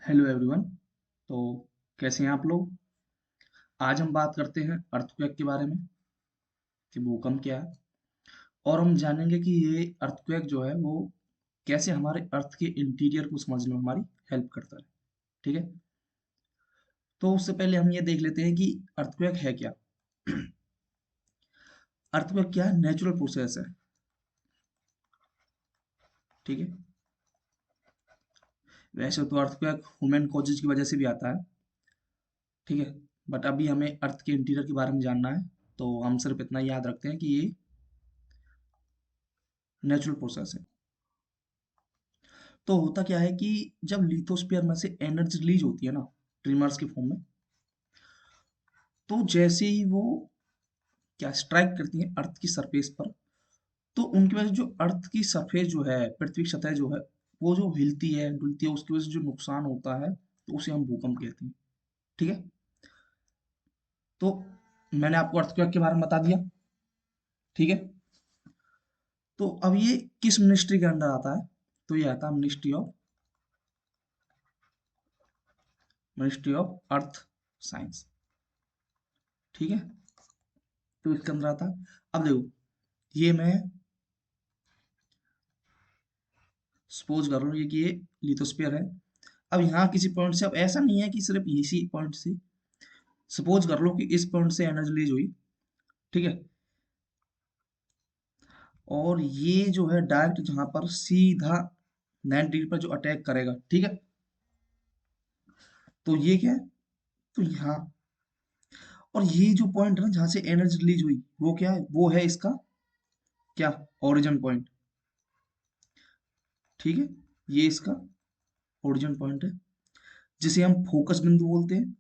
Hello everyone. तो कैसे हैं आप लोग। आज हम बात करते हैं अर्थक्वेक के बारे में कि भूकंप क्या है। और हम जानेंगे कि ये अर्थक्वेक जो है वो कैसे हमारे अर्थ के इंटीरियर को समझने में हमारी हेल्प करता है। ठीक है। तो उससे पहले हम ये देख लेते हैं कि अर्थक्वेक है क्या। अर्थक्वेक क्या है? नेचुरल प्रोसेस है। ठीक है। वैसे तो अर्थक्वेक ह्यूमन कॉजेज की वजह से भी आता है। ठीक है। बट अभी हमें अर्थ के इंटीरियर के बारे में जानना है। तो हम सिर्फ इतना याद रखते हैं कि ये नेचुरल प्रोसेस है। तो होता क्या है कि जब लिथोस्फीयर में से एनर्जी रिलीज होती है ना, ट्रिमर्स के फॉर्म में, तो जैसे ही वो क्या स्ट्राइक करती है अर्थ की सरफेस पर, तो उनकी वजह से जो अर्थ की सरफेस जो है, पृथ्वी की सतह जो है, वो जो हिलती है डुलती है, उसकी वजह से जो नुकसान होता है तो उसे हम भूकंप कहते हैं। ठीक है। तो मैंने आपको अर्थक्वेक के बारे में बता दिया। ठीक है। तो अब ये किस मिनिस्ट्री के अंडर आता है? तो ये आता है मिनिस्ट्री ऑफ अर्थ साइंस। ठीक है। तो इसके अंदर आता है। अब देखो, ये मैं सपोज कर लो ये कि ये लिथोस्फीयर है। अब यहाँ किसी पॉइंट से, अब ऐसा नहीं है कि सिर्फ इसी पॉइंट से, सपोज कर लो कि इस पॉइंट से एनर्जी रिलीज हुई। ठीक है। और ये जो है डायरेक्ट जहां पर सीधा 90 डिग्री पर जो अटैक करेगा। ठीक है। तो ये क्या है? तो यहाँ, और ये जो पॉइंट है ना जहां से एनर्जी रिलीज हुई, वो क्या है? वो है इसका क्या? Origin point. ठीक है। ये इसका ओरिजिन पॉइंट है, जिसे हम फोकस बिंदु बोलते हैं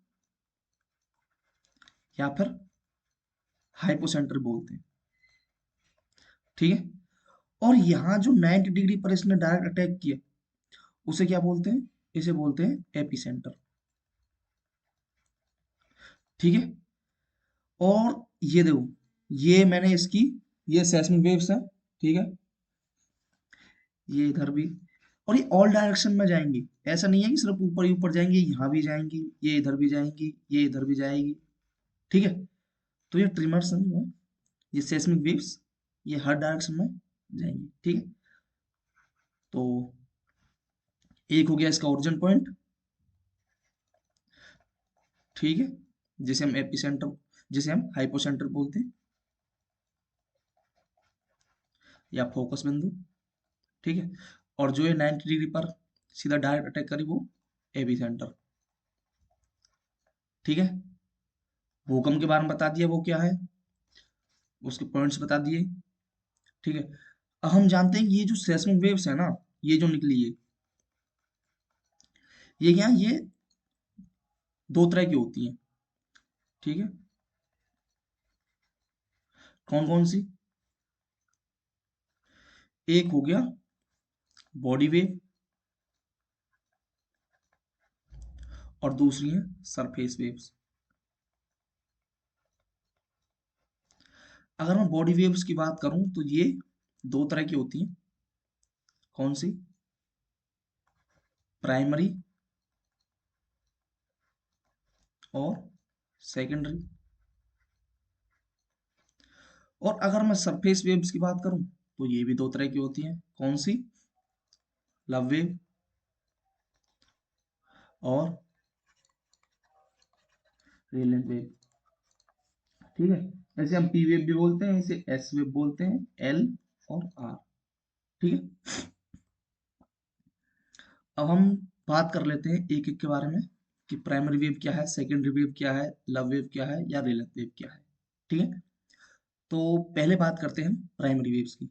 या फिर हाइपोसेंटर बोलते हैं। ठीक है। और यहाँ जो 90 डिग्री पर इसने डायरेक्ट अटैक किया, उसे क्या बोलते हैं? इसे बोलते हैं एपिसेंटर। ठीक है। और ये देखो, ये मैंने इसकी, ये सेस्मिक वेव्स है। ठीक है। ये इधर भी, और ये ऑल डायरेक्शन में जाएंगी। ऐसा नहीं है कि सिर्फ ऊपर ही ऊपर जाएंगी, यहाँ भी जाएंगी, ये इधर भी जाएंगी, ये इधर भी जाएगी। ठीक है। तो ये ट्रिमर्स जो है, ये सेस्मिक वेव्स, ये हर डायरेक्शन में जाएंगी। ठीक है। तो एक हो गया इसका ओरिजिन पॉइंट। ठीक है। जिसे हम एपिसेंटर, जिसे हम हाइपोसेंटर बोलते हैं या फोकस बिंदु। ठीक है। और जो ये 90 डिग्री पर सीधा डायरेक्ट अटैक करी, वो एपी सेंटर। ठीक है। भूकंप के बारे में बता दिया वो क्या है, उसके पॉइंट्स बता दिए। ठीक है। अब हम जानते हैं कि ये जो सेस्मिक वेव्स है ना, ये जो निकली है, ये क्या है? ये दो तरह की होती हैं। ठीक है। कौन कौन सी? एक हो गया बॉडी वेव, और दूसरी है सरफेस वेव्स। अगर मैं बॉडी वेव्स की बात करूं तो ये दो तरह की होती हैं। कौन सी? प्राइमरी और सेकेंडरी। और अगर मैं सरफेस वेव्स की बात करूं तो ये भी दो तरह की होती हैं। कौन सी? लव वेव और रेलेंट वेव। ठीक है। ऐसे हम पी वेव भी बोलते हैं, इसे एस वेव बोलते हैं, एल और आर। ठीक है। अब हम बात कर लेते हैं एक एक के बारे में कि प्राइमरी वेव क्या है, सेकेंडरी वेव क्या है, लव वेव क्या है, या रेलेंट वेव क्या है। ठीक है। तो पहले बात करते हैं प्राइमरी वेव्स की।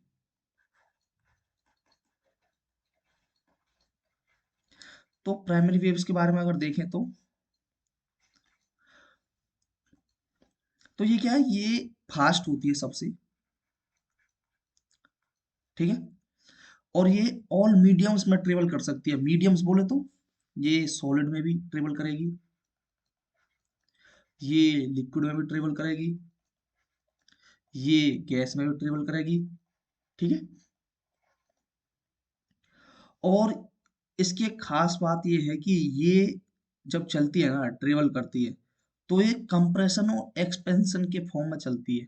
तो प्राइमरी वेव्स के बारे में अगर देखें तो ये क्या है? ये फास्ट होती है सबसे। ठीक है। और ये ऑल मीडियम्स में ट्रेवल कर सकती है। मीडियम्स बोले तो ये सॉलिड में भी ट्रेवल करेगी, ये लिक्विड में भी ट्रेवल करेगी, ये गैस में भी ट्रेवल करेगी। ठीक है। और इसकी एक खास बात ये है कि ये जब चलती है ना, ट्रेवल करती है, तो ये कंप्रेशन और एक्सपेंशन के फॉर्म में चलती है।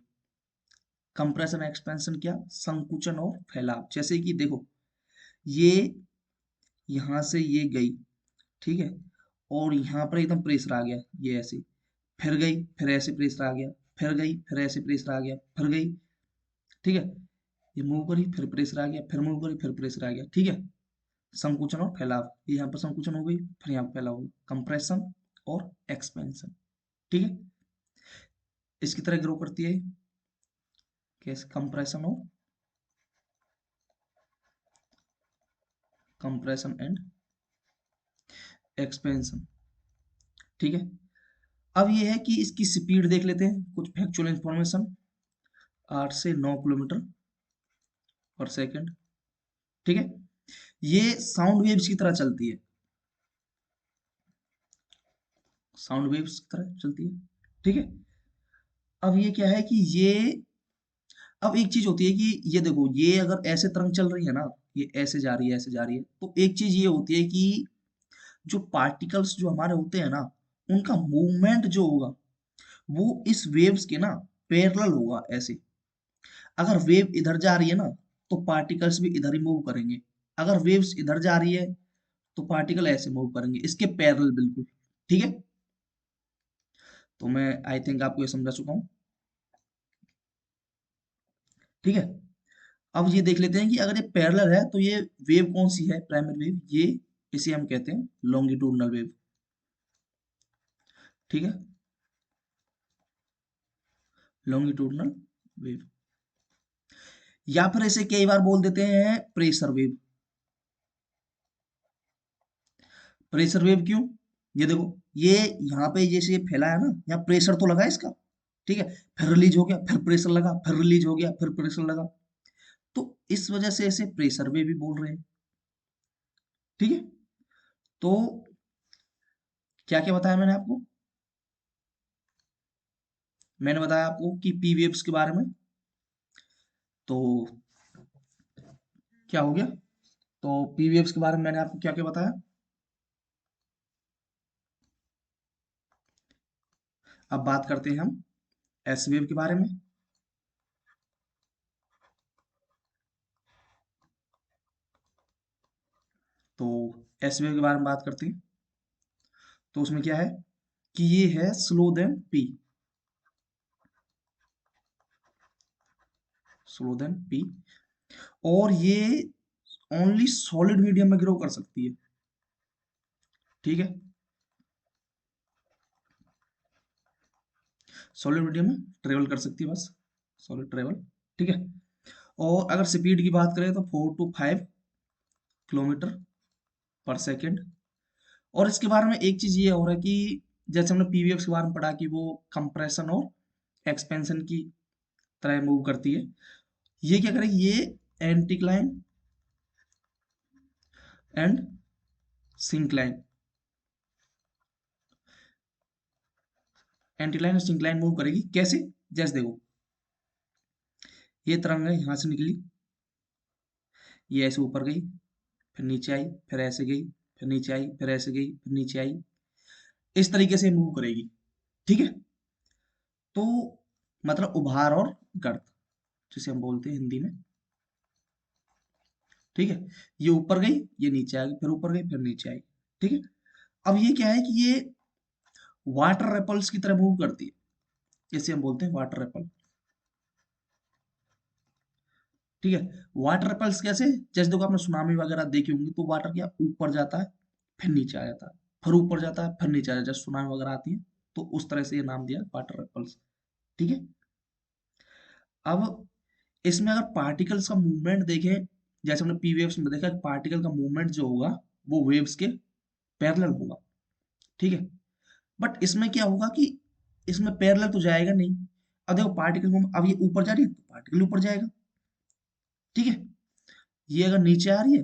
कंप्रेशन एक्सपेंशन क्या, संकुचन और फैलाव। जैसे कि देखो, ये यहां से ये गई, ठीक है, और यहाँ पर एकदम प्रेशर आ गया, ये ऐसे, फिर गई, फिर ऐसे प्रेशर आ गया, फिर गई, फिर ऐसे प्रेशर आ गया, फिर गई, ठीक है, ये मूव करी, फिर प्रेशर आ गया, फिर मूव करी, फिर प्रेशर आ गया, ठीक है। संकुचन और फैलाव, ये यहाँ पर संकुचन हो गई, फिर यहाँ पर फैलाव हो गई, कंप्रेशन और एक्सपेंशन, ठीक है। इसकी तरह ग्रो करती है, कैसे, कंप्रेशन एंड एक्सपेंशन, ठीक है। अब ये है कि इसकी स्पीड देख लेते हैं, कुछ फैक्चुअल इंफॉर्मेशन। 8 से 9 किलोमीटर पर सेकंड, ठीक है। ये साउंड वेव्स की तरह चलती है, साउंड वेव्स की तरह चलती है, ठीक है। अब ये क्या है कि ये, अब एक चीज होती है कि ये देखो, ये अगर ऐसे तरंग चल रही है ना, ये ऐसे जा रही है, ऐसे जा रही है, तो एक चीज ये होती है कि जो पार्टिकल्स जो हमारे होते हैं ना, उनका मूवमेंट जो होगा वो इस वेव्स के ना पैरेलल होगा ऐसे। अगर वेव इधर जा रही है ना, तो पार्टिकल्स भी इधर ही मूव करेंगे। अगर वेव्स इधर जा रही है, तो पार्टिकल ऐसे मूव करेंगे, इसके पैरेलल बिल्कुल, ठीक है। तो मैं आई थिंक आपको ये समझा चुका हूँ, ठीक है। अब ये देख लेते हैं कि अगर ये पैरेलल है, तो ये वेव कौन सी है, प्राइमरी वेव, ये इसे हम कहते हैं लॉन्गिट्यूडनल वेव, ठीक है, लॉन्गिट्यूडनल वेव। या फिर इसे कई बार बोल देते हैं प्रेशर वेव। प्रेशर वेव क्यों, ये देखो, ये यहाँ पे जैसे ये फैला है ना, यहाँ प्रेशर तो लगा है इसका, ठीक है, फिर रिलीज हो गया, फिर प्रेशर लगा, फिर रिलीज हो गया, फिर प्रेशर लगा, तो इस वजह से इसे प्रेशर वेव भी बोल रहे हैं, ठीक है। तो क्या क्या बताया मैंने आपको, मैंने बताया आपको कि पी वेव्स के बारे में, तो क्या हो गया, तो पी वेव्स के बारे में मैंने आपको क्या क्या बताया। अब बात करते हैं हम एस वेव के बारे में। तो एस वेव के बारे में बात करते हैं, तो उसमें क्या है कि ये है slow than P, slow than P, और ये ओनली सॉलिड मीडियम में ग्रो कर सकती है, ठीक है, सॉलिड मीडियम में ट्रेवल कर सकती है बस, सॉलिड ट्रेवल, ठीक है। और अगर स्पीड की बात करें तो 4 to 5 किलोमीटर पर सेकेंड। और इसके बारे में एक चीज ये हो रहा है कि जैसे हमने पीवीएफ के बारे में पढ़ा कि वो कंप्रेशन और एक्सपेंशन की तरह मूव करती है, ये क्या करेगी, ये एंटीक्लाइन एंड सिंक्लाइन, एंटीक्लाइन और सिंक्लाइन मूव करेगी, कैसे, जैसे देखो, ये तरंग है यहाँ से निकली, ये ऐसे ऊपर गई, फिर नीचे आई, फिर ऐसे गई, फिर नीचे आई, फिर ऐसे गई, फिर नीचे आई, इस तरीके से मूव करेगी, ठीक है। तो मतलब उभार और गर्त, जिसे हम बोलते हैं हिंदी में, ठीक है। ये ऊपर गई, ये नीचे आ गई, फिर ऊपर गई, फिर नीचे आई, ठीक है। अब ये क्या है कि ये वाटर रेपल्स की तरह मूव करती है, इसे हम बोलते हैं वाटर रेपल, ठीक है। वाटर रेपल्स कैसे, जैसे देखो आपने सुनामी वगैरह देखी होंगी, तो वाटर क्या ऊपर जाता है, फिर नीचे आ जाता है, फिर ऊपर जाता है, फिर नीचे आ जाता है, जैसे सुनामी वगैरह आती है, तो उस तरह से ये नाम दिया वाटर रेपल्स, ठीक है। अब इसमें अगर पार्टिकल्स का मूवमेंट देखें, जैसे हमने पी वेव्स में देखा, पार्टिकल का मूवमेंट जो होगा वो वेव्स के पैरेलल होगा, ठीक है। बट इसमें क्या होगा कि इसमें पैरेलल तो जाएगा नहीं। अब देखो पार्टिकल मूव, अब ये ऊपर जा रही है तो पार्टिकल ऊपर जाएगा, ठीक है। ये अगर नीचे आ रही है,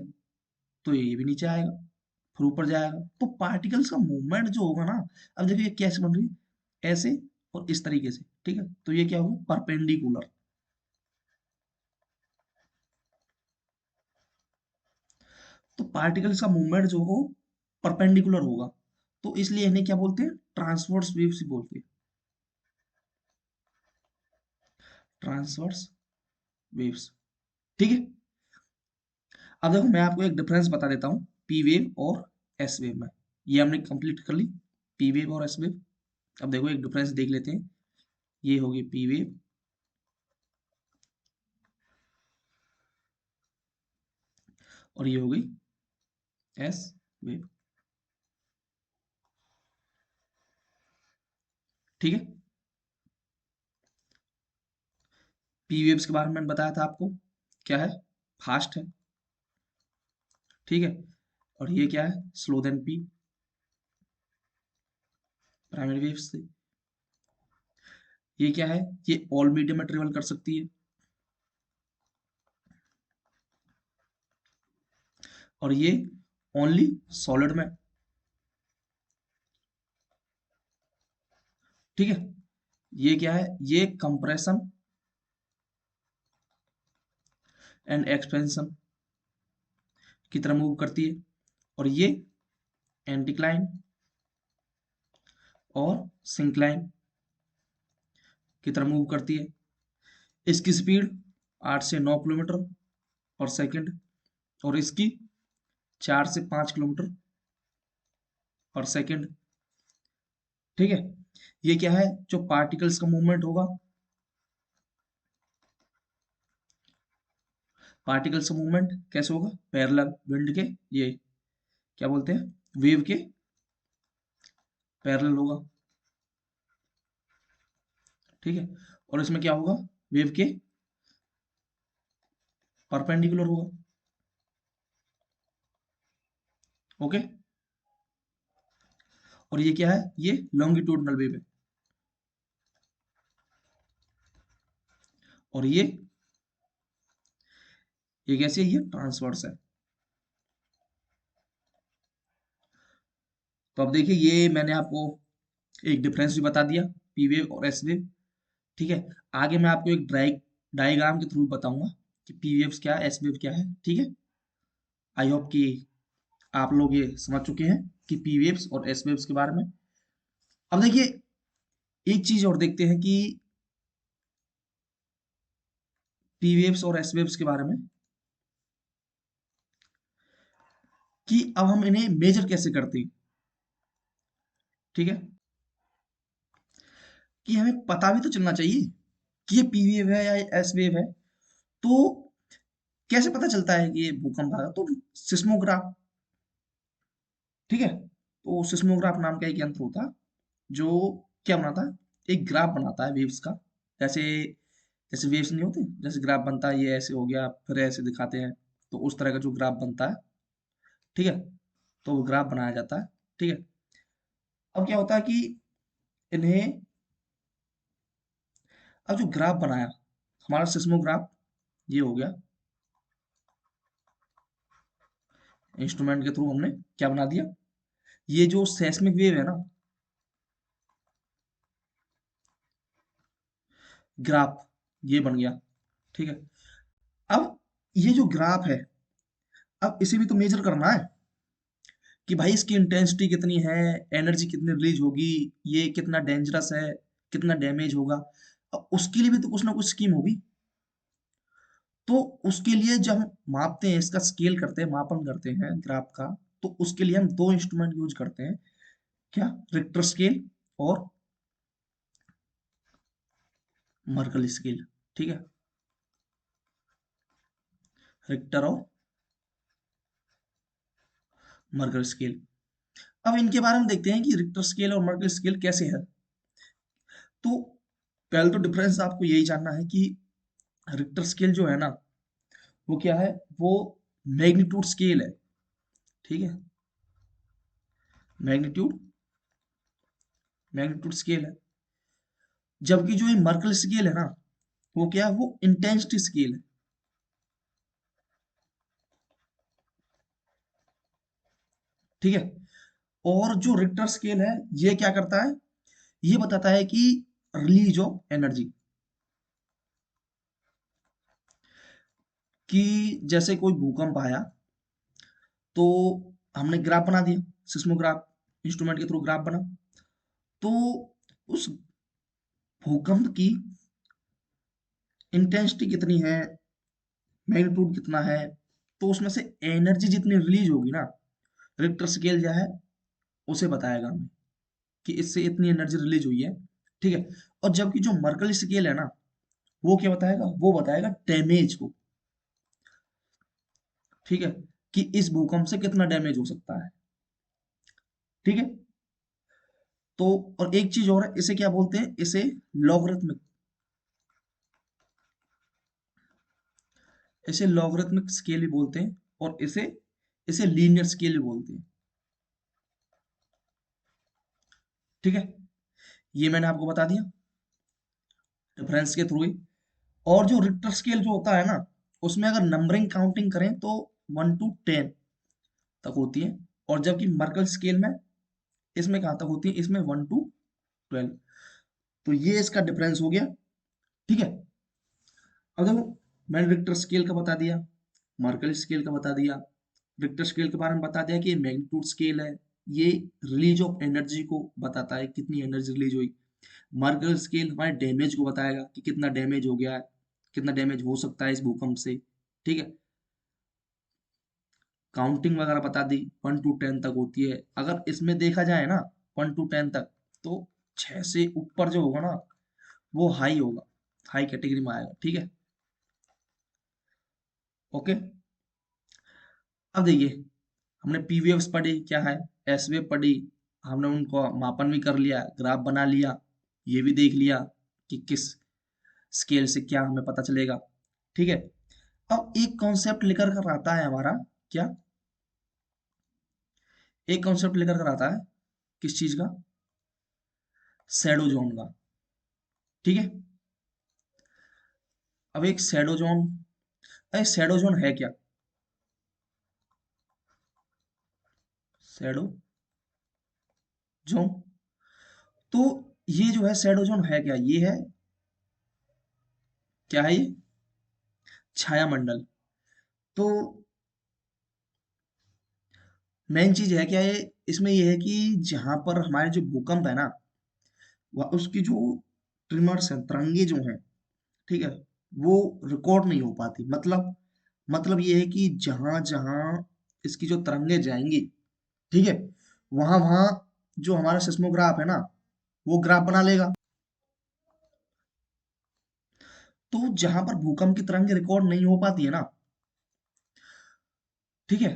तो ये भी नीचे आएगा, फिर ऊपर जाएगा, तो पार्टिकल्स का मूवमेंट जो होगा ना, अब देखिए ये कैसे बन रही है, ऐसे और इस तरीके से, ठीक है, तो ये क्या होगा, परपेंडिकुलर, तो पार्टिकल्स का मूवमेंट जो हो परपेंडिकुलर होगा, तो इसलिए इन्हें क्या बोलते हैं, ट्रांसवर्स वेव्स ही बोलते हैं, ट्रांसवर्स वेव्स। ठीक है। अब देखो मैं आपको एक डिफरेंस बता देता हूँ पी वेव और एस वेव में। ये हमने कंप्लीट कर ली, पी वेव और एस वेव। अब देखो एक डिफरेंस देख लेते हैं। ये होगी पी वेव और ये होगी एस वेव। ठीक है। पी वेव्स के बारे में मैंने बताया था आपको, क्या है, फास्ट है। ठीक है। और ये क्या है, slow than P, primary waves से। ये क्या है, ये ऑल मीडियम में ट्रेवल कर सकती है। और ये ओनली सॉलिड में। ठीक है। ये क्या है, ये कंप्रेशन एंड एक्सपेंशन की तरह मूव करती है। और ये एंटीक्लाइन और सिंक्लाइन की तरह मूव करती है। इसकी स्पीड 8 से 9 किलोमीटर पर सेकंड और इसकी 4 से 5 किलोमीटर पर सेकंड। ठीक है। ये क्या है, जो पार्टिकल्स का मूवमेंट होगा, पार्टिकल्स का मूवमेंट कैसे होगा, पैरेलल विंड के, ये क्या बोलते हैं, वेव के पैरेलल होगा। ठीक है। और इसमें क्या होगा, वेव के परपेंडिकुलर होगा। ओके। और ये क्या है, ये लॉन्गिट्यूडनल वेव है। और ये कैसे है, ये ट्रांसवर्स है। तो अब देखिए ये मैंने आपको एक डिफरेंस भी बता दिया, पी वेव और एस वेव। ठीक है। आगे मैं आपको एक डायग्राम के थ्रू बताऊंगा कि पी वेव्स क्या है, एस वेव क्या है। ठीक है। आई होप कि आप लोग ये समझ चुके हैं कि पी वेव्स और एस वेव्स के बारे में। अब देखिए एक चीज और देखते हैं कि पी वेव्स और एस वेव्स के बारे में, कि अब हम इन्हें मेजर कैसे करते हैं। ठीक है। कि हमें पता भी तो चलना चाहिए कि ये पी वेव है या एस वेव है। तो कैसे पता चलता है कि ये भूकंप आ रहा, तो सिस्मोग्राफ। ठीक है। तो सिस्मोग्राफ नाम का एक यंत्र होता है जो क्या बनाता है, एक ग्राफ बनाता है वेव्स का। जैसे जैसे वेव्स नहीं होते, जैसे ग्राफ बनता है, ये ऐसे हो गया फिर ऐसे दिखाते हैं, तो उस तरह का जो ग्राफ बनता है। ठीक है। तो वो ग्राफ बनाया जाता है। ठीक है। अब क्या होता है कि इन्हें, अब जो ग्राफ बनाया हमारा सिस्मोग्राफ, ये हो गया, इंस्ट्रूमेंट के थ्रू हमने क्या बना दिया, ये जो सेस्मिक वेव है ना, ग्राफ, ये बन गया। ठीक है। अब ये जो ग्राफ है, अब इसे भी तो मेजर करना है कि भाई इसकी इंटेंसिटी कितनी है, एनर्जी कितनी रिलीज होगी, ये कितना डेंजरस है, कितना डैमेज होगा। अब उसके लिए भी तो कुछ ना कुछ स्कीम होगी। तो उसके लिए जब हम मापते हैं, इसका स्केल करते हैं, मापन करते हैं ग्राफ का, तो उसके लिए हम दो इंस्ट्रूमेंट यूज करते हैं, क्या, रिक्टर स्केल और मर्कल स्केल। ठीक है। रिक्टर और मर्कल स्केल। अब इनके बारे में देखते हैं कि रिक्टर स्केल और मर्कल स्केल कैसे है। तो पहले तो डिफरेंस आपको यही जानना है कि रिक्टर स्केल जो है ना, वो क्या है, वो मैग्नीट्यूड स्केल है। ठीक है। मैग्नीट्यूड मैग्नीट्यूड स्केल है। जबकि जो ये मर्कल स्केल है ना, वो क्या है, वो इंटेंसिटी स्केल है। ठीक है। और जो रिक्टर स्केल है, ये क्या करता है, ये बताता है कि रिलीज ऑफ एनर्जी, कि जैसे कोई भूकंप आया, तो हमने ग्राफ बना दिया, सिस्मोग्राफ इंस्ट्रूमेंट के थ्रू ग्राफ बना। तो उस भूकंप की इंटेंसिटी कितनी है, मैग्नीट्यूड कितना है, तो उसमें से एनर्जी जितनी रिलीज होगी ना, रिक्टर स्केल जो है उसे बताएगा हमें कि इससे इतनी एनर्जी रिलीज हुई है। ठीक है। और जबकि जो मर्कल स्केल है ना, वो क्या बताएगा, वो बताएगा डैमेज को। ठीक है, कि इस भूकंप से कितना डैमेज हो सकता है। ठीक है। तो और एक चीज और है, इसे क्या बोलते हैं, इसे लॉगरिथमिक, इसे लॉगरिथमिक स्केल भी बोलते हैं, और इसे इसे लीनियर स्केल भी बोलते हैं। ठीक है, ये मैंने आपको बता दिया डिफरेंस के थ्रू ही। और जो रिक्टर स्केल जो होता है ना, उसमें अगर नंबरिंग काउंटिंग करें तो 1 to 10 तक होती है, और जबकि मर्कल स्केल में इसमें कहाँ तक होती है, इसमें 1 to 12। तो ये इसका डिफरेंस हो गया। ठीक है। अब देखो, मैंने रिक्टर स्केल का बता दिया, मर्कल स्केल का बता दिया, रिक्टर स्केल के बारे में बता दिया कि ये मैग्नीट्यूड स्केल है, ये रिलीज ऑफ एनर्जी को बताता है, कितनी एनर्जी रिलीज हुई। मर्कल स्केल हमारे डैमेज को बताएगा कि कितना डैमेज हो गया है, कितना डैमेज हो सकता है इस भूकंप से। ठीक है। काउंटिंग वगैरह बता दी, 1 to 10 तक होती है। अगर इसमें देखा जाए ना 1 to 10 तक, तो 6 से ऊपर जो होगा ना, वो हाई होगा, हाई कैटेगरी में आएगा। ठीक है। ओके। अब देखिए, हमने पी वेव्स पढ़ी क्या है, एस वेव पढ़ी, हमने उनको मापन भी कर लिया, ग्राफ बना लिया, ये भी देख लिया कि किस स्केल से क्या हमें पता चलेगा। ठीक है। अब एक कॉन्सेप्ट लेकर कर आता है हमारा, क्या, एक कॉन्सेप्ट लेकर कर आता है, किस चीज का, शैडो जोन का। ठीक है। अब एक शैडो जोन, अरे शैडो जोन है क्या, शैडो जोन, तो ये जो है शैडो जोन है क्या, ये है, क्या है ये, छाया मंडल। तो मेन चीज है क्या, ये इसमें ये है कि जहां पर हमारे जो भूकंप है ना, वह उसकी जो ट्रिमर्स हैं, तरंगे जो हैं, ठीक है, वो रिकॉर्ड नहीं हो पाती। मतलब ये है कि जहां जहां इसकी जो तरंगे जाएंगी, ठीक है, वहां वहां जो हमारा सिस्मोग्राफ है ना, वो ग्राफ बना लेगा। तो जहां पर भूकंप की तरंगे रिकॉर्ड नहीं हो पाती है ना, ठीक है,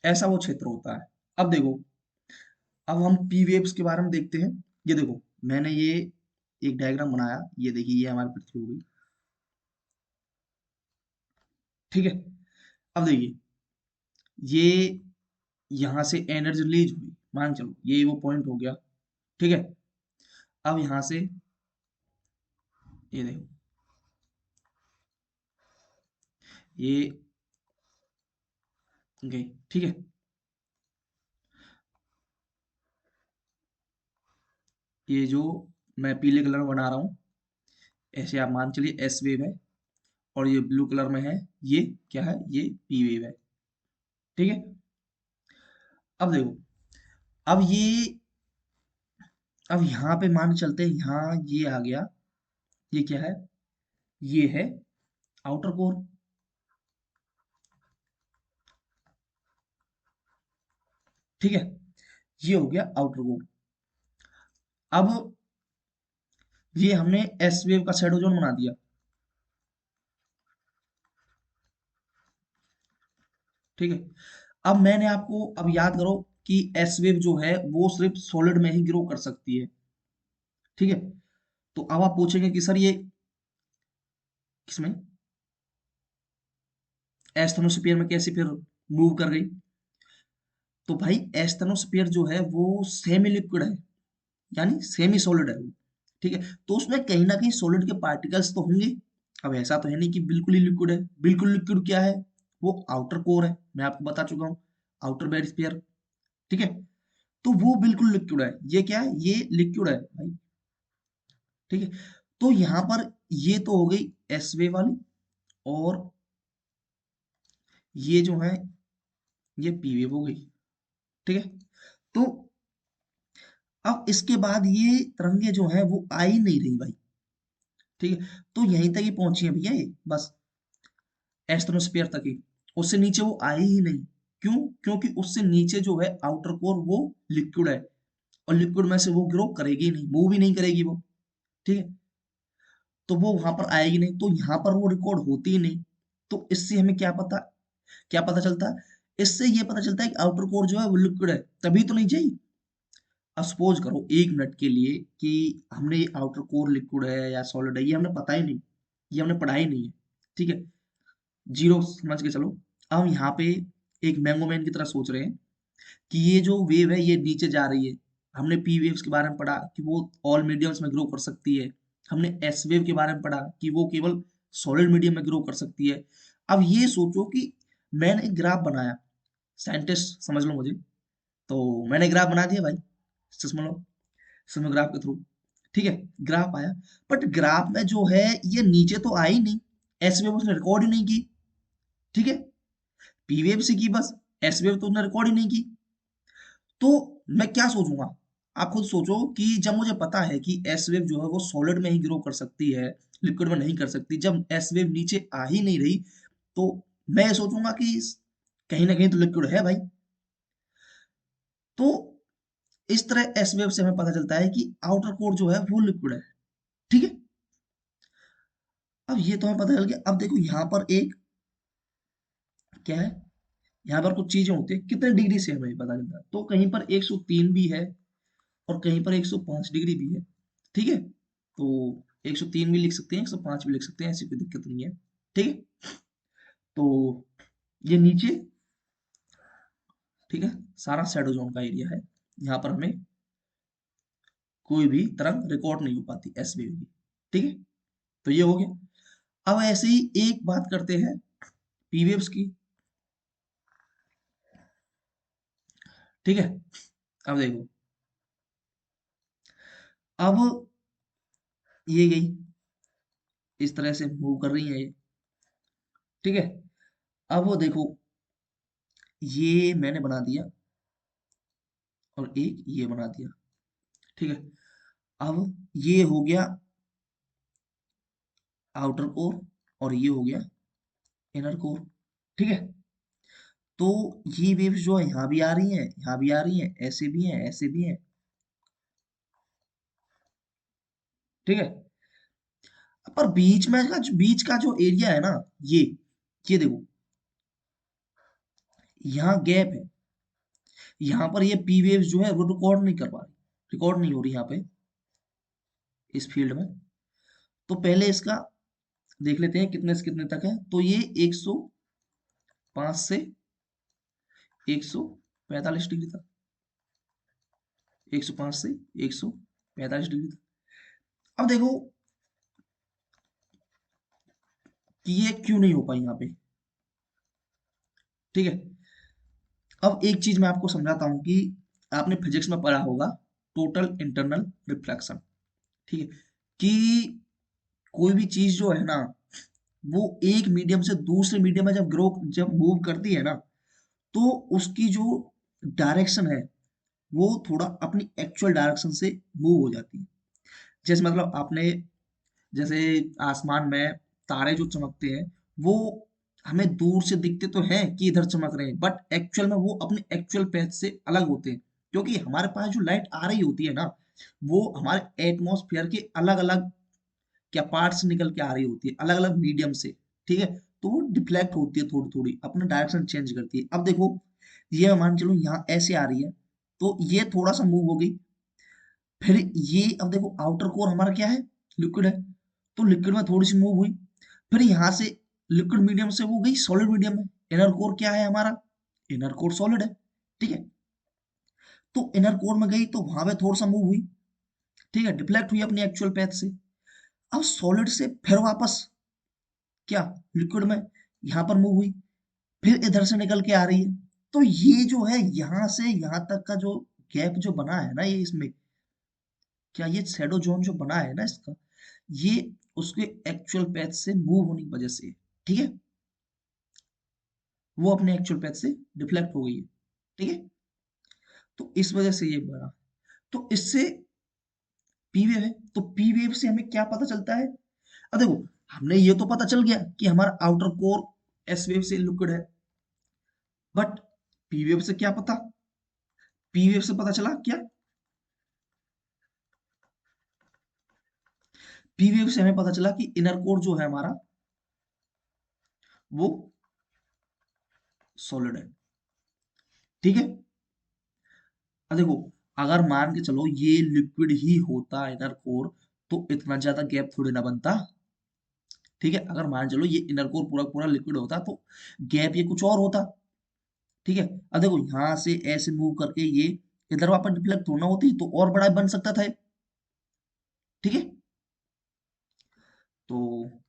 ऐसा वो क्षेत्र होता है। अब देखो, अब हम पी वेव्स के बारे में देखते हैं। ये देखो, मैंने ये एक डायग्राम बनाया, ये देखिए, ये हमारी पृथ्वी हो गई। ठीक है। अब देखिए, ये यहां से एनर्जी रिलीज हुई, मान चलो ये वो पॉइंट हो गया। ठीक है। अब यहां से ये देखो, ये गई। ठीक है। ये जो मैं पीले कलर में बना रहा हूँ, ऐसे आप मान चलिए एस वेव है, और ये ब्लू कलर में है, ये क्या है, ये पी वेव है। ठीक है। अब देखो, अब ये, अब यहाँ पे मान के चलते हैं, यहाँ ये आ गया, ये क्या है, ये है आउटर कोर। ठीक है, ये हो गया आउटर कोर। अब ये हमने एस वेव का शैडो जोन बना दिया। ठीक है। अब मैंने आपको, अब याद करो कि एस वेव जो है वो सिर्फ सॉलिड में ही ग्रो कर सकती है। ठीक है। तो अब आप पूछेंगे कि सर ये किसमें, एस्थनोस्फीयर में कैसे फिर मूव कर गई। तो भाई एस्थनोस्फीयर जो है वो सेमी लिक्विड है, यानी सेमी सॉलिड है वो। ठीक है। तो उसमें कहीं ना कहीं सॉलिड के पार्टिकल्स तो होंगे। अब ऐसा तो है नहीं कि बिल्कुल ही लिक्विड है। बिल्कुल लिक्विड क्या है, वो आउटर कोर है, मैं आपको बता चुका हूँ, आउटर बेड स्फीयर। ठीक है। तो वो बिल्कुल लिक्विड है, ये क्या है, ये लिक्विड है भाई। ठीक है। तो यहाँ पर ये तो हो गई एस वे वाली, और ये जो है ये पी वेव हो गई। ठीक है, तो अब इसके बाद ये तरंगे जो है वो आ ही नहीं रही भाई। ठीक है, तो यहीं तक ही पहुंची है भैया ये, बस एस्ट्रोस्फीयर तक ही, उससे नीचे वो आई ही नहीं। क्यों? क्योंकि उससे नीचे जो है आउटर कोर वो लिक्विड है, और लिक्विड में से वो ग्रो करेगी नहीं, मूव ही नहीं करेगी वो। ठीक है, तो वो वहां पर आएगी नहीं, तो यहाँ पर वो रिकॉर्ड होती ही नहीं। तो इससे हमें क्या पता चलता है? इससे ये पता चलता है कि आउटर कोर जो है वो लिक्विड है, तभी तो नहीं चाहिए। अब सपोज करो 1 मिनट के लिए कि हमने आउटर कोर लिक्विड है या सॉलिड है, ये हमने पता ही नहीं, ये हमने पढ़ा ही नहीं है। ठीक है, जीरो समझ के चलो। हम यहाँ पे एक मैंगो मैन की तरह सोच रहे हैं कि ये जो वेव है ये नीचे जा रही है। हमने पी वेव्स के बारे में पढ़ा कि वो ऑल मीडियम्स में ग्रो कर सकती है। हमने एस वेव के बारे में पढ़ा कि वो केवल सॉलिड मीडियम में ग्रो कर सकती है। अब ये सोचो कि मैंने एक ग्राफ बनाया, साइंटिस्ट समझ लो मुझे, तो मैंने ग्राफ बना दिया भाई, सिस्मोग्राफ, सिस्मोग्राफ के थ्रू। ठीक है, ग्राफ आया, बट ग्राफ में जो है ये नीचे तो आई नहीं, एस वेव उसने रिकॉर्ड ही नहीं की। ठीक है, पी वेव से की बस, एस वेव तो उसने रिकॉर्ड ही नहीं की। तो मैं क्या सोचूंगा? आप खुद सोचो कि जब मुझे पता है कि एस वेव जो है वो सॉलिड में ही ग्रो कर सकती है, लिक्विड में नहीं कर सकती, जब एस वेव नीचे आ ही नहीं रही, तो मैं ये सोचूंगा कि कहीं ना कहीं तो लिक्विड है भाई। तो इस तरह एस वेव से हमें पता चलता है कि आउटर कोर जो है वो लिक्विड है। ठीक है, अब ये तो हमें पता चल गया। अब देखो यहाँ पर एक क्या है, यहाँ पर कुछ चीजें होती है, कितने डिग्री से हमें पता चलता है, तो कहीं पर 103 भी है और कहीं पर 105 डिग्री भी है। ठीक है, तो 103 भी लिख सकते हैं, 105 भी लिख सकते हैं, ऐसी कोई दिक्कत नहीं है। ठीक है, तो ये नीचे, ठीक है, सारा शैडो जोन का एरिया है, यहाँ पर हमें कोई भी तरंग रिकॉर्ड नहीं हो पाती एस वेव की। ठीक है, तो ये हो गया। अब ऐसे ही एक बात करते हैं पी वेव्स की। ठीक है, अब देखो, अब ये गई, इस तरह से मूव कर रही है ये। ठीक है, अब वो देखो, ये मैंने बना दिया और एक ये बना दिया। ठीक है, अब ये हो गया आउटर कोर और ये हो गया इनर कोर। ठीक है, तो ये वेव्स जो है यहाँ भी आ रही हैं, यहाँ भी आ रही हैं, ऐसे भी हैं, ऐसे भी हैं। ठीक है, पर बीच का जो एरिया है ना, ये देखो, यहाँ गैप है। यहाँ पर ये पी वेव्स जो है वो रिकॉर्ड नहीं कर पा रही, रिकॉर्ड नहीं हो रही यहाँ पे इस फील्ड में। तो पहले इसका देख लेते हैं कितने से कितने तक है। तो ये 105 से 145 डिग्री तक, 105 से 145 डिग्री तक। अब देखो कि ये क्यों नहीं हो पाई यहाँ पे। ठीक है, अब एक चीज मैं आपको समझाता हूँ कि आपने फिजिक्स में पढ़ा होगा, टोटल इंटरनल रिफ्लेक्शन। ठीक है, कि कोई भी चीज जो है ना वो एक मीडियम से दूसरे मीडियम में जब मूव करती है ना, तो उसकी जो डायरेक्शन है वो थोड़ा अपनी एक्चुअल डायरेक्शन से मूव हो जाती है। जैसे मतलब आपने, जैसे आसमान में तारे जो चमकते हैं, वो हमें दूर से दिखते तो हैं कि इधर चमक रहे हैं, बट एक्चुअल में वो अपने एक्चुअल पैथ से अलग होते हैं। क्योंकि हमारे पास जो लाइट आ रही होती है ना, वो हमारे एटमॉस्फेयर के अलग अलग क्या पार्ट से निकल के आ रही होती है, अलग अलग मीडियम से। ठीक है, तो वो डिफ्लेक्ट होती है, थोड़ी थोड़ी अपना डायरेक्शन चेंज करती है। अब देखो, ये मान चलो यहाँ ऐसे आ रही है, तो ये थोड़ा सा मूव हो गई। फिर ये अब देखो आउटर कोर हमारा क्या है, लिक्विड है, तो लिक्विड में थोड़ी सी मूव हुई। फिर यहाँ से लिक्विड मीडियम से वो गई सॉलिड मीडियम में। इनर कोर क्या है हमारा, इनर कोर सॉलिड है। ठीक है, तो इनर कोर में गई तो वहां पे थोड़ा सा मूव हुई। ठीक है, डिफ्लेक्ट हुई अपनी एक्चुअल पैथ से। अब सॉलिड से फिर वापस क्या, लिक्विड में, यहाँ पर मूव हुई, फिर इधर से निकल के आ रही है। तो ये जो है यहाँ से यहाँ तक का जो गैप जो बना है ना, ये इसमें क्या, ये शैडो जोन जो बना है ना इसका, ये उसके एक्चुअल पैथ से मूव होने की वजह से। ठीक है, वो अपने एक्चुअल पैथ से डिफ्लेक्ट हो गई है। ठीक है, तो इस वजह से ये बना। तो इससे पी वेव है, तो पी वेव से हमें क्या पता चलता है? अब देखो, हमने ये तो पता चल गया कि हमारा आउटर कोर एस वेव से लिक्विड है, बट पी वेव से क्या पता? पी वेव से पता चला क्या? पी वेव से हमें पता चला कि इनर कोर जो है हमारा, वो सॉलिड है। ठीक है, अब देखो, अगर मान के चलो ये लिक्विड ही होता इनर कोर, तो इतना ज्यादा गैप थोड़ी ना बनता। ठीक है, अगर मान चलो ये इनर कोर पूरा पूरा लिक्विड होता, तो गैप ये कुछ और होता। ठीक है, अब देखो यहां से ऐसे मूव करके ये इधर वापस डिफ्लेक्ट होना होती, तो और बड़ा बन सकता था ये। ठीक है, तो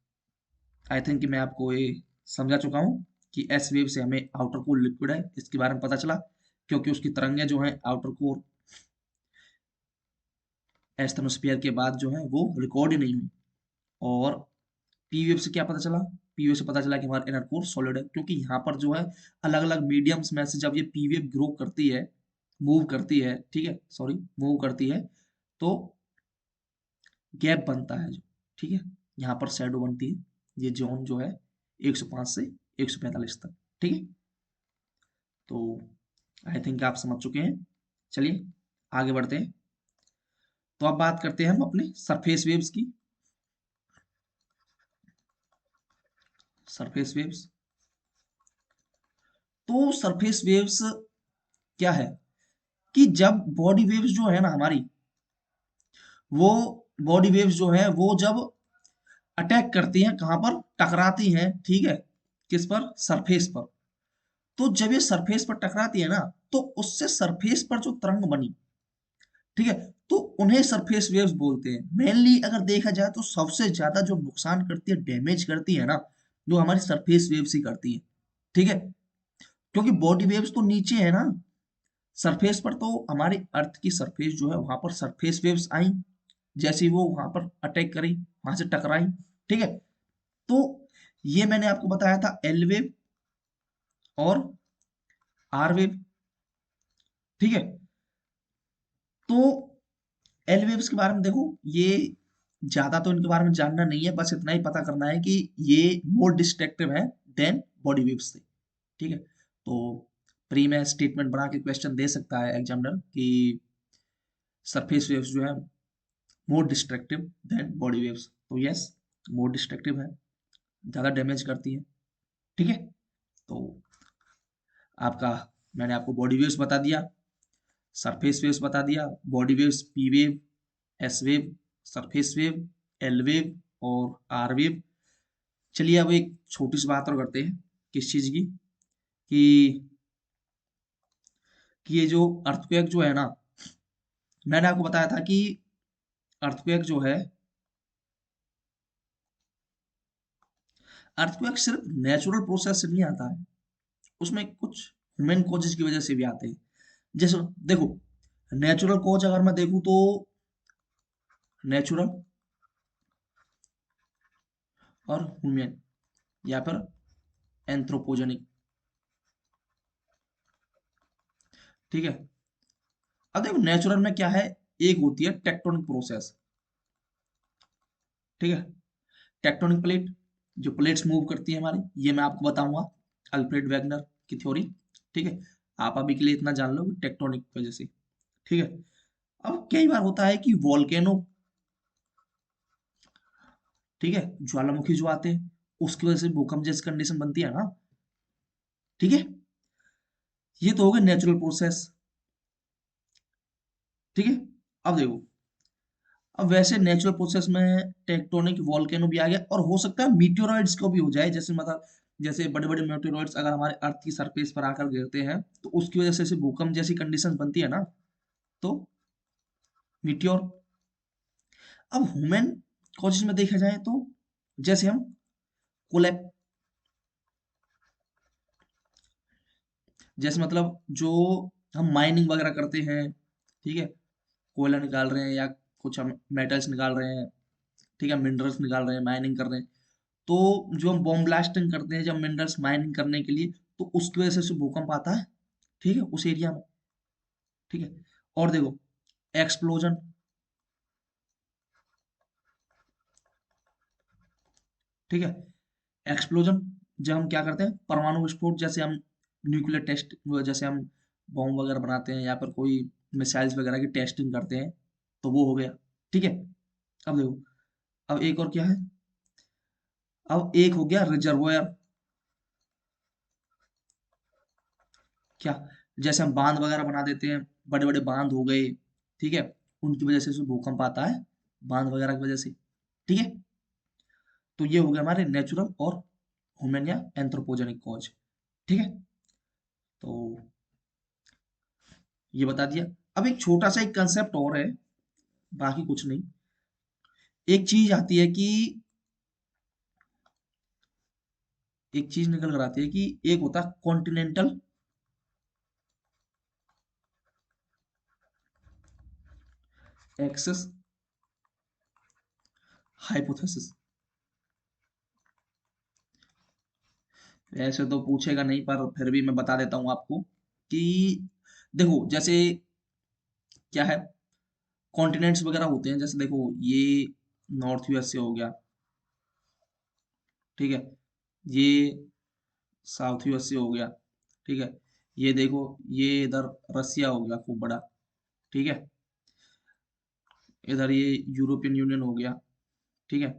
आई थिंक कि मैं आपको ये समझा चुका हूँ कि एस वेव से हमें आउटर कोर लिक्विड है इसके बारे में पता चला, क्योंकि उसकी तरंगें जो हैं आउटर कोर एस्थनोस्फीयर के बाद जो है वो रिकॉर्ड ही नहीं हुई। और पी वेव से क्या पता चला? पी वेव से पता चला कि हमारा इनर कोर सॉलिड है, क्योंकि यहाँ पर जो है अलग अलग मीडियम्स में से जब ये पी वेव ग्रो करती है, मूव करती है, ठीक है, सॉरी, मूव करती है, तो गैप बनता है जो, ठीक है, यहाँ पर शैडो बनती है। ये जोन जो है 105 से 145 तक। ठीक है, तो आई थिंक आप समझ चुके हैं। चलिए आगे बढ़ते हैं। तो अब बात करते हैं हम अपने सरफेस वेव्स की। सरफेस वेव्स, तो सरफेस वेव्स क्या है कि जब बॉडी वेव्स जो है ना हमारी, वो बॉडी वेव्स जो है वो जब अटैक करती हैं, कहां पर टकराती हैं, ठीक है, किस पर? सरफेस पर। तो जब ये सरफेस पर टकराती है ना, तो उससे सरफेस पर जो तरंग बनी, ठीक है, तो उन्हें सरफेस वेव्स बोलते हैं। मेनली अगर देखा जाए तो सबसे ज्यादा जो नुकसान करती है, डैमेज करती है ना, वो हमारी सरफेस वेव्स ही करती है। ठीक है, क्योंकि बॉडी वेव्स तो नीचे है ना, सरफेस पर तो हमारी अर्थ की सरफेस जो है वहां पर सरफेस वेव्स आई, जैसे ही वो वहां पर अटैक करी, वहां से टकराई। ठीक है, तो ये मैंने आपको बताया था एल वेव और आर वेव। ठीक है, तो एल वेव्स के बारे में देखो, ये ज्यादा तो इनके बारे में जानना नहीं है, बस इतना ही पता करना है कि ये मोर डिस्ट्रक्टिव है देन बॉडी वेव्स से। ठीक है, तो प्री में स्टेटमेंट बना के क्वेश्चन दे सकता है एग्जामिनर कि सरफेस वेव्स जो है मोर डिस्ट्रक्टिव देन बॉडी वेव्स, तो यस, मोर डिस्ट्रक्टिव है, ज्यादा डैमेज करती है। ठीक है, तो आपका, मैंने आपको बॉडी वेव्स बता दिया, सरफेस वेव्स बता दिया, body waves P wave, S wave, surface wave, L wave और आर वेव। चलिए अब एक छोटी सी बात और करते हैं, किस चीज की, कि ये जो अर्थक्वेक जो है ना, मैंने आपको बताया था कि अर्थक्वेक जो है, अर्थक्वेक सिर्फ नेचुरल प्रोसेस से नहीं आता है, उसमें कुछ ह्यूमन कॉजेज की वजह से भी आते हैं। जैसे देखो, नेचुरल कॉज अगर मैं देखूं तो नेचुरल और ह्यूमन, या फिर एंथ्रोपोजेनिक। ठीक है, अब देखो नेचुरल में क्या है, एक होती है टेक्टोनिक प्रोसेस। ठीक है, टेक्टोनिक प्लेट, जो प्लेट्स मूव करती है हमारी, ये मैं आपको बताऊंगा अल्फ्रेड वेगनर की थ्योरी। ठीक है, आप अभी के लिए इतना जान लो टेक्टोनिक वजह से। ठीक है, अब कई बार होता है कि वॉल्केनो, ठीक है, ज्वालामुखी जो आते हैं, उसकी वजह से भूकंप जैसी कंडीशन बनती है ना। ठीक है, ये तो हो गया नेचुरल प्रोसेस। ठीक है, अब देखो, अब वैसे नेचुरल प्रोसेस में टेक्टोनिक वॉल्केनो भी आ गया, और हो सकता है मीटियोरॉइड्स को भी हो जाए, जैसे मतलब जैसे बड़े बड़े मीटियोरॉइड्स अगर हमारे अर्थ की सरफेस पर आकर गिरते हैं, तो उसकी वजह से भूकंप जैसी कंडीशन बनती है ना, तो मीटियोर। अब ह्यूमन कॉजेज में देखा जाए तो, जैसे हम कोलैप, जैसे मतलब जो हम माइनिंग वगैरह करते हैं, ठीक है, कोयला निकाल रहे हैं या कुछ हम मेटल्स निकाल रहे हैं, ठीक है, मिनरल्स निकाल रहे हैं, माइनिंग कर रहे हैं, तो जो हम बॉम्ब ब्लास्टिंग करते हैं जब मिनरल्स माइनिंग करने के लिए, तो उसकी वजह से भूकंप आता है, ठीक है, उस एरिया में, ठीक है। और देखो एक्सप्लोजन, ठीक है, एक्सप्लोजन जब हम क्या करते हैं, परमाणु विस्फोट, जैसे हम न्यूक्लियर टेस्ट, जैसे हम बॉम्ब वगैरह बनाते हैं या फिर कोई मिसाइल्स वगैरह की टेस्टिंग करते हैं, तो वो हो गया, ठीक है। अब देखो, अब एक और क्या है, अब एक हो गया रिजर्वोयर, क्या, जैसे हम बांध वगैरह बना देते हैं, बड़े बड़े बांध हो गए, ठीक है, उनकी वजह से उसमें भूकंप आता है, बांध वगैरह की वजह से, ठीक है। तो ये हो गया हमारे नेचुरल और ह्यूमन या एंथ्रोपोजेनिक कॉज, ठीक है। तो ये बता दिया। अब एक छोटा सा एक कंसेप्ट और है, बाकी कुछ नहीं। एक चीज आती है कि, एक चीज निकल कर आती है कि एक होता है कॉन्टिनेंटल एक्सेस हाइपोथेसिस। ऐसे तो पूछेगा नहीं, पर फिर भी मैं बता देता हूँ आपको कि देखो, जैसे क्या है, कॉन्टिनेंट्स वगैरह होते हैं, जैसे देखो ये नॉर्थ यूएसए हो गया, ठीक है, ये साउथ यूएसए हो गया, ठीक है, ये देखो, ये इधर रसिया हो गया खूब बड़ा, ठीक है, इधर ये यूरोपियन यूनियन हो गया, ठीक है।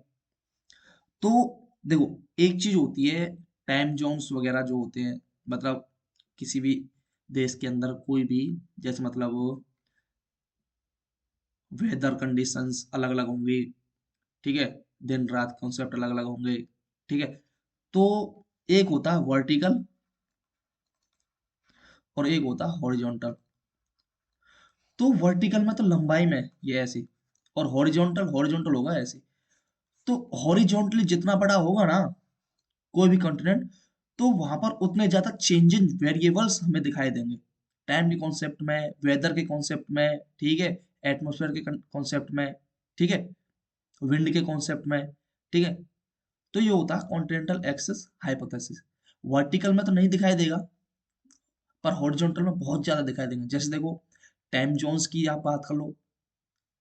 तो देखो, एक चीज होती है टाइम जोन्स वगैरह जो होते हैं, मतलब किसी भी देश के अंदर कोई भी, जैसे मतलब वेदर कंडीशंस अलग अलग होंगी, ठीक है, दिन रात कॉन्सेप्ट अलग अलग होंगे, ठीक है। तो एक होता है वर्टिकल और एक होता है हॉरिजॉन्टल। तो वर्टिकल में तो लंबाई में ये ऐसे, और हॉरिजॉन्टल हॉरिजॉन्टल होगा ऐसे। तो हॉरिजॉन्टली जितना बड़ा होगा ना कोई भी कॉन्टिनेंट, तो वहां पर उतने ज्यादा चेंजिंग वेरिएबल्स हमें दिखाई देंगे, टाइम के कॉन्सेप्ट में, वेदर के कॉन्सेप्ट में, ठीक है, एटमॉस्फेयर के कॉन्सेप्ट में, ठीक है, विंड के कॉन्सेप्ट में, ठीक है। तो ये होता है कॉन्टिनेंटल एक्सिस हाइपोथेसिस। वर्टिकल में तो नहीं दिखाई देगा, पर हॉरिजॉन्टल में बहुत ज्यादा दिखाई देंगे। जैसे देखो, टाइम जोन्स की आप बात कर लो,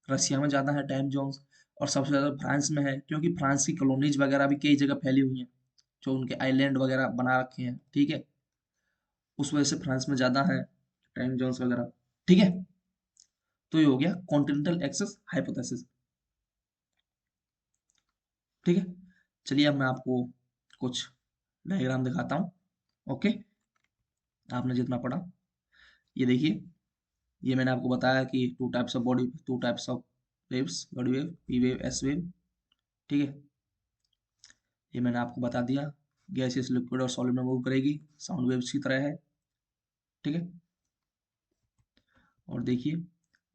रसिया में ज्यादा है टाइम जोन्स, और सबसे ज्यादा फ्रांस में है, क्योंकि फ्रांस की कॉलोनीज वगैरह भी कई जगह फैली हुई हैं, जो उनके आइलैंड वगैरह बना रखे हैं, ठीक है, उस वजह से फ्रांस में ज्यादा है टाइम जोन्स वगैरह, ठीक है। तो ये हो गया कॉन्टिनेंटल एक्सिस हाइपोथेसिस, ठीक है। चलिए अब मैं आपको कुछ डायग्राम दिखाता हूँ, ओके, आपने जितना पढ़ा, ये देखिए, ये मैंने आपको बताया कि two types of body, two types of waves, body wave, P wave, S wave, ठीक है, ये मैंने आपको बता दिया। गैसेस, लिक्विड और सॉलिड में मूव करेगी, साउंड वेव्स की तरह है, ठीक है। और देखिए,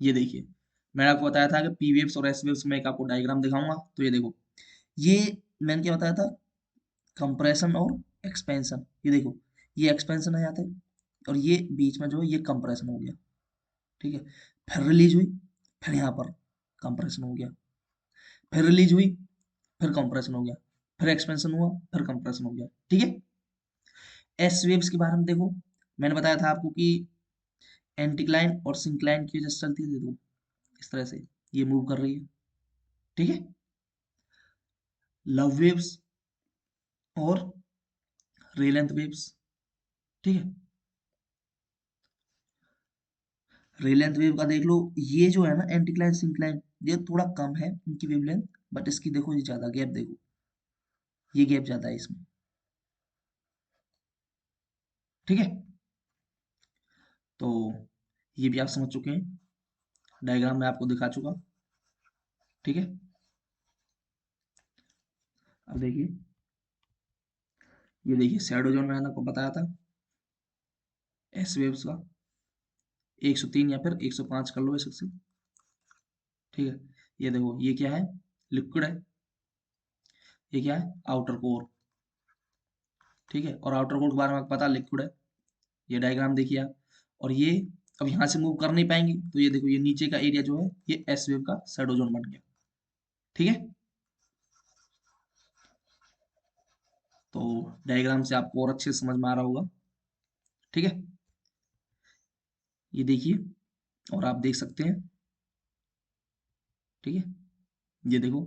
ये देखिए, मैंने आपको बताया था कि पी वेव्स और एस वेव्स में एक आपको डायग्राम दिखाऊंगा, तो ये देखो, ये मैंने क्या बताया था, कंप्रेशन और एक्सपेंशन, ये देखो, ये एक्सपेंशन आ जाता है, और ये बीच में जो है ये कंप्रेशन हो गया, ठीक है, फिर रिलीज हुई, फिर यहाँ पर कंप्रेशन हो गया, फिर रिलीज हुई, फिर कंप्रेशन हो गया, फिर एक्सपेंशन हुआ, फिर कंप्रेशन हो गया, ठीक है। एस वेव्स के बारे में देखो, मैंने बताया था आपको कि एंटीक्लाइन और सिंक्लाइन की वजह से चलती है, देखो इस तरह से ये मूव कर रही है, ठीक है। लव वेव्स और रे लेंथ वेव्स, ठीक है, रे लेंथ वेव का देख लो, ये जो है ना एंटीक्लाइन सिंक्लाइन, ये थोड़ा कम है इनकी वेवलेंथ, बट इसकी देखो ये ज्यादा, गैप देखो, ये गैप ज्यादा है इसमें, ठीक है। तो ये भी आप समझ चुके हैं, डायग्राम में आपको दिखा चुका, ठीक है। अब देखिए, ये देखिए शैडो जोन मैंने आपको बताया था एस वेव्स का, 103 या फिर 105 कर लो इससे, ठीक है। ये देखो, ये क्या है, लिक्विड है, ये क्या है, आउटर कोर, ठीक है, और आउटर कोर के बारे में आपको पता, लिक्विड है, ये डायग्राम देखिए आप, और ये अब यहाँ से मूव कर नहीं पाएंगे, तो ये देखो, ये नीचे का एरिया जो है ये एस वेव का शैडो जोन बन गया, ठीक है। तो डायग्राम से आपको और अच्छे से समझ में आ रहा होगा, ठीक है, ये देखिए, और आप देख सकते हैं, ठीक है, ये देखो,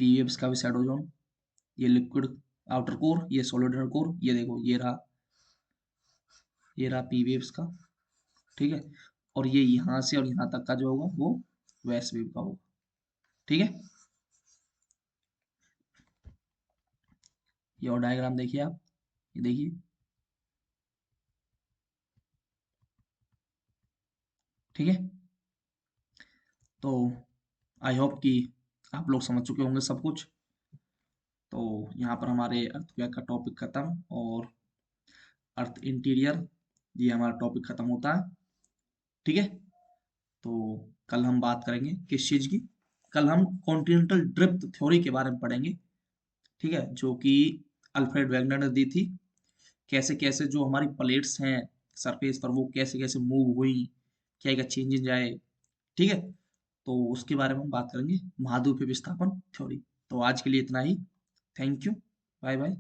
पी वेव्स का भी शैडो जोन, ये लिक्विड आउटर कोर, ये सॉलिड इनर कोर, ये देखो, ये रहा पी वेव्स का, ठीक है, और ये यहाँ से और यहाँ तक का जो होगा वो वैस वेव का होगा, ठीक है। ये और डायग्राम देखिए आप, ये देखिए, ठीक है। तो आई होप कि आप लोग समझ चुके होंगे सब कुछ। तो यहाँ पर हमारे अर्थक्वेक का टॉपिक खत्म, और अर्थ इंटीरियर, ये हमारा टॉपिक खत्म होता है, ठीक है। तो कल हम बात करेंगे किस चीज़ की, कल हम कॉन्टिनेंटल ड्रिफ्ट थ्योरी के बारे में पढ़ेंगे, ठीक है, जो कि अल्फ्रेड वेगनर ने दी थी। कैसे कैसे जो हमारी प्लेट्स हैं सरफेस पर, वो कैसे कैसे मूव हुई, क्या क्या चेंजेस आए, ठीक है। तो उसके बारे में हम बात करेंगे, महाद्वीपीय विस्थापन थ्योरी। तो आज के लिए इतना ही। Thank you. Bye bye.